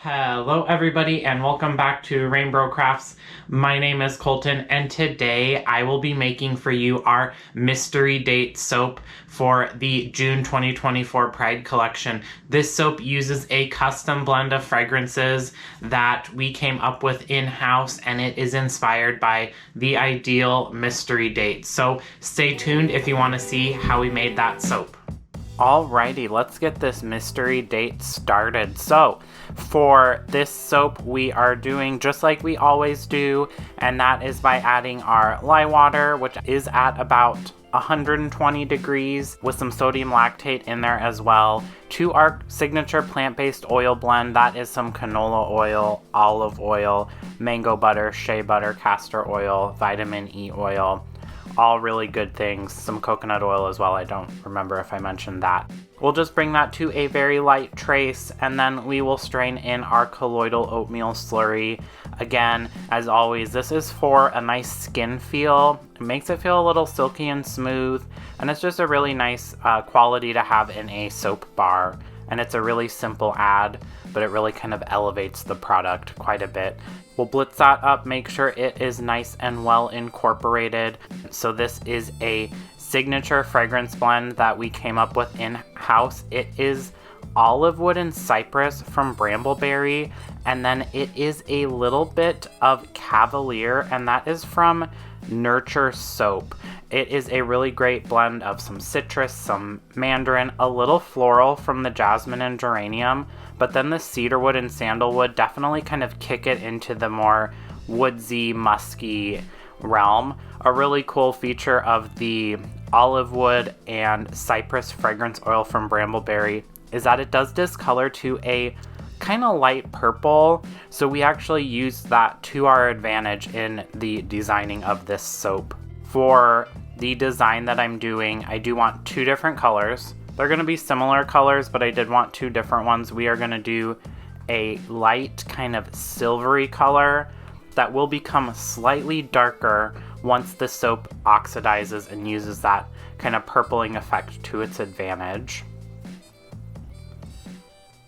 Hello everybody and welcome back to RainBro Crafts. My name is Colton and today I will be making for you our mystery date soap for the June 2024 Pride collection. This soap uses a custom blend of fragrances that we came up with in-house, and it is inspired by the ideal mystery date. So stay tuned if you want to see how we made that soap. Alrighty, let's get this mystery date started. So, for this soap, we are doing just like we always do, and that is by adding our lye water, which is at about 120 degrees, with some sodium lactate in there as well, to our signature plant-based oil blend. That is some canola oil, olive oil, mango butter, shea butter, castor oil, vitamin E oil. All really good things. Some coconut oil as well. I don't remember if I mentioned that. We'll just bring that to a very light trace, and then we will strain in our colloidal oatmeal slurry. Again, as always, this is for a nice skin feel. It makes it feel a little silky and smooth, and it's just a really nice quality to have in a soap bar. And it's a really simple add, but it really kind of elevates the product quite a bit. We'll blitz that up, make sure it is nice and well incorporated. So this is a signature fragrance blend that we came up with in-house. It is olive wood and cypress from brambleberry, and then it is a little bit of Cavalier, and that is from Nurture soap. It is a really great blend of some citrus, some mandarin, a little floral from the Jasmine and Geranium, but then the cedarwood and sandalwood definitely kind of kick it into the more woodsy, musky realm. A really cool feature of the olive wood and cypress fragrance oil from brambleberry is that it does discolor to a kind of light purple, so we actually used that to our advantage in the designing of this soap. For the design that I'm doing, I do want two different colors. They're going to be similar colors, but I did want two different ones. We are going to do a light kind of silvery color that will become slightly darker once the soap oxidizes and uses that kind of purpling effect to its advantage.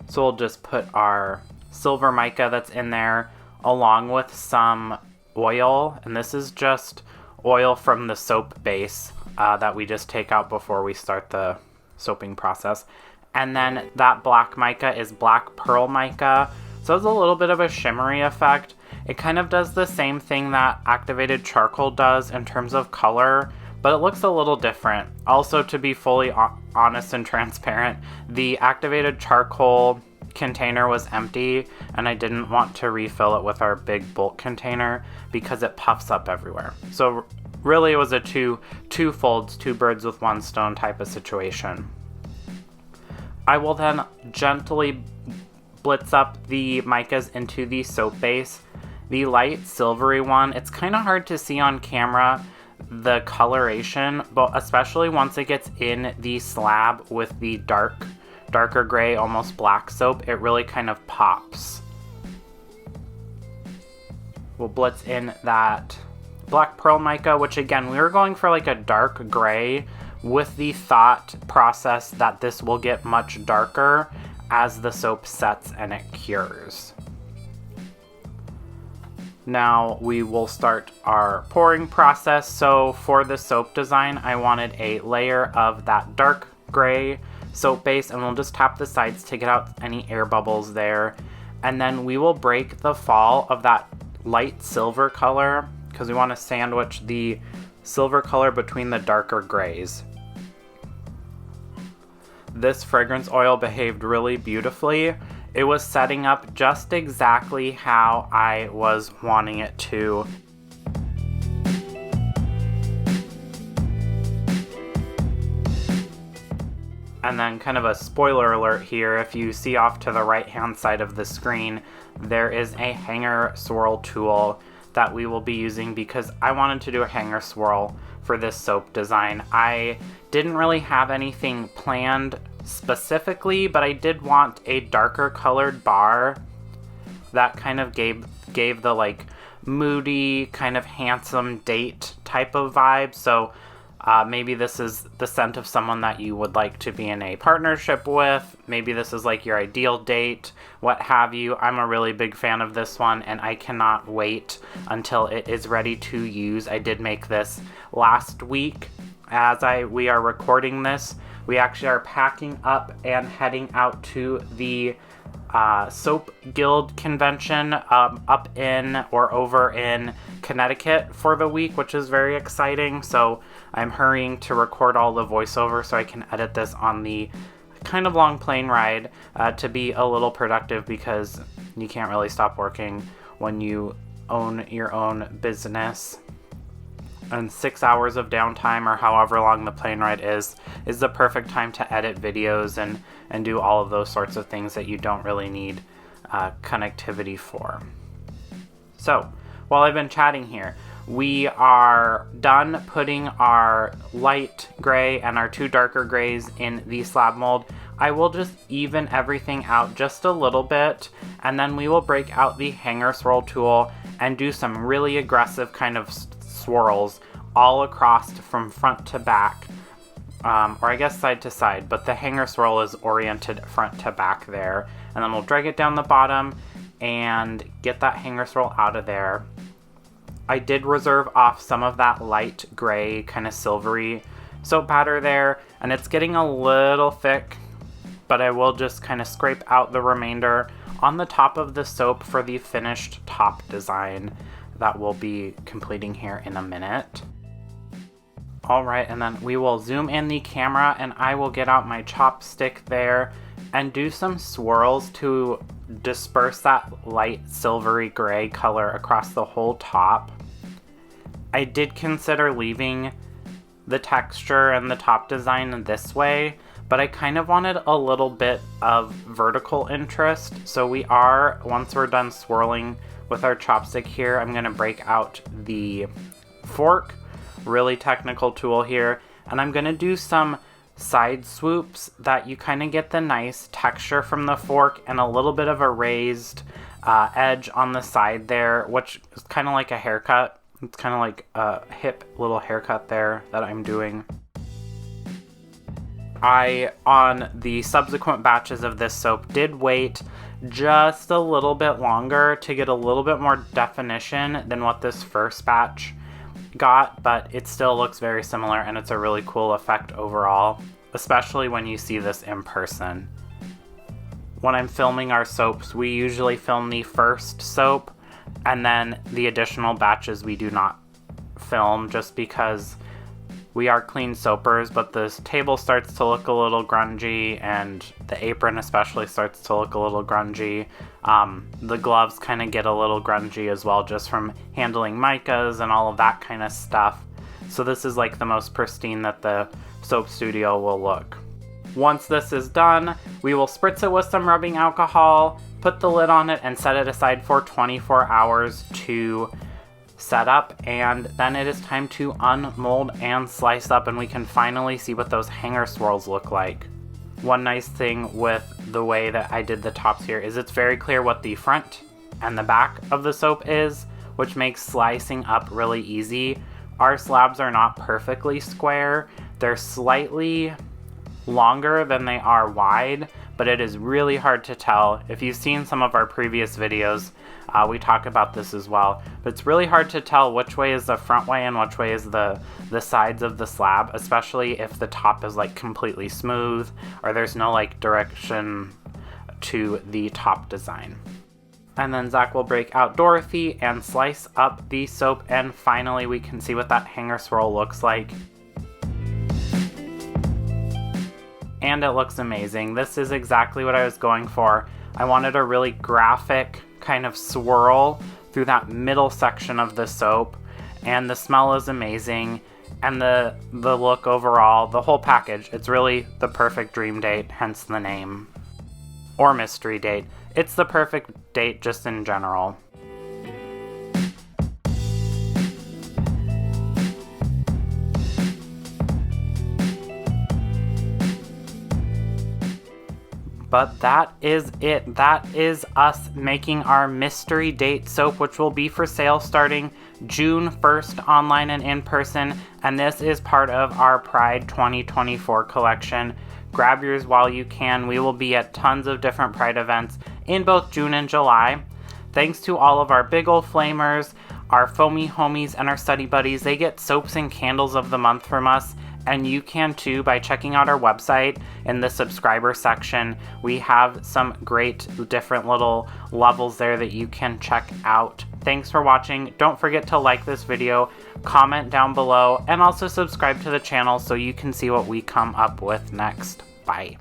So we'll just put our silver mica that's in there along with some oil, and this is just oil from the soap base that we just take out before we start the soaping process. And then that black mica is black pearl mica, so it's a little bit of a shimmery effect. It kind of does the same thing that activated charcoal does in terms of color, but it looks a little different. Also, to be fully honest and transparent, the activated charcoal container was empty, and I didn't want to refill it with our big bulk container because it puffs up everywhere. So really it was a two folds, two birds with one stone type of situation. I will then gently blitz up the micas into the soap base. The light silvery one, it's kind of hard to see on camera, the coloration, but especially once it gets in the slab with the darker gray, almost black soap, it really kind of pops. We'll blitz in that black pearl mica, which again, we were going for like a dark gray with the thought process that this will get much darker as the soap sets and it cures. Now we will start our pouring process. So for the soap design, I wanted a layer of that dark gray soap base, and we'll just tap the sides to get out any air bubbles there. And then we will break the fall of that light silver color because we want to sandwich the silver color between the darker grays. This fragrance oil behaved really beautifully. It was setting up just exactly how I was wanting it to. And then kind of a spoiler alert here, if you see off to the right hand side of the screen, there is a hanger swirl tool that we will be using because I wanted to do a hanger swirl for this soap design. I didn't really have anything planned specifically, but I did want a darker colored bar that kind of gave the like moody, kind of handsome date type of vibe. So Maybe this is the scent of someone that you would like to be in a partnership with. Maybe this is like your ideal date, what have you. I'm a really big fan of this one, and I cannot wait until it is ready to use. I did make this last week. As we are recording this, we actually are packing up and heading out to the Soap Guild convention up in or over in Connecticut for the week, which is very exciting. So I'm hurrying to record all the voiceover so I can edit this on the kind of long plane ride to be a little productive, because you can't really stop working when you own your own business. And 6 hours of downtime, or however long the plane ride is the perfect time to edit videos and do all of those sorts of things that you don't really need connectivity for. So while I've been chatting here, we are done putting our light gray and our two darker grays in the slab mold. I will just even everything out just a little bit, and then we will break out the hanger swirl tool and do some really aggressive kind of swirls all across from front to back, or I guess side to side, but the hanger swirl is oriented front to back there. And then we'll drag it down the bottom and get that hanger swirl out of there. I did reserve off some of that light gray, kind of silvery soap batter there, and it's getting a little thick, but I will just kind of scrape out the remainder on the top of the soap for the finished top design that we'll be completing here in a minute. All right, and then we will zoom in the camera and I will get out my chopstick there and do some swirls to disperse that light silvery gray color across the whole top. I did consider leaving the texture and the top design this way, but I kind of wanted a little bit of vertical interest. So we are, once we're done swirling with our chopstick here, I'm gonna break out the fork, really technical tool here, and I'm gonna do some side swoops that you kind of get the nice texture from the fork and a little bit of a raised edge on the side there, which is kind of like a haircut. It's kind of like a hip little haircut there that I'm doing. I, on the subsequent batches of this soap, did wait just a little bit longer to get a little bit more definition than what this first batch got, but it still looks very similar and it's a really cool effect overall, especially when you see this in person. When I'm filming our soaps, we usually film the first soap and then the additional batches we do not film, just because we are clean soapers, but this table starts to look a little grungy and the apron especially starts to look a little grungy. The gloves kind of get a little grungy as well, just from handling micas and all of that kind of stuff. So this is like the most pristine that the soap studio will look. Once this is done, we will spritz it with some rubbing alcohol, put the lid on it, and set it aside for 24 hours to set up, and then it is time to unmold and slice up, and we can finally see what those hanger swirls look like. One nice thing with the way that I did the tops here is it's very clear what the front and the back of the soap is, which makes slicing up really easy. Our slabs are not perfectly square. They're slightly longer than they are wide, but it is really hard to tell. If you've seen some of our previous videos, we talk about this as well, but it's really hard to tell which way is the front way and which way is the sides of the slab, especially if the top is like completely smooth or there's no like direction to the top design. And then Zac will break out Dorothy and slice up the soap, and finally we can see what that hanger swirl looks like. And it looks amazing. This is exactly what I was going for. I wanted a really graphic kind of swirl through that middle section of the soap, and the smell is amazing, and the look overall, the whole package, it's really the perfect dream date, hence the name. Or mystery date. It's the perfect date just in general. But that is it. That is us making our mystery date soap, which will be for sale starting June 1st, online and in person. And this is part of our Pride 2024 collection. Grab yours while you can. We will be at tons of different Pride events in both June and July. Thanks to all of our big old flamers, our foamy homies, and our study buddies. They get soaps and candles of the month from us. And you can too by checking out our website in the subscriber section. We have some great different little levels there that you can check out. Thanks for watching. Don't forget to like this video, comment down below, and also subscribe to the channel so you can see what we come up with next. Bye.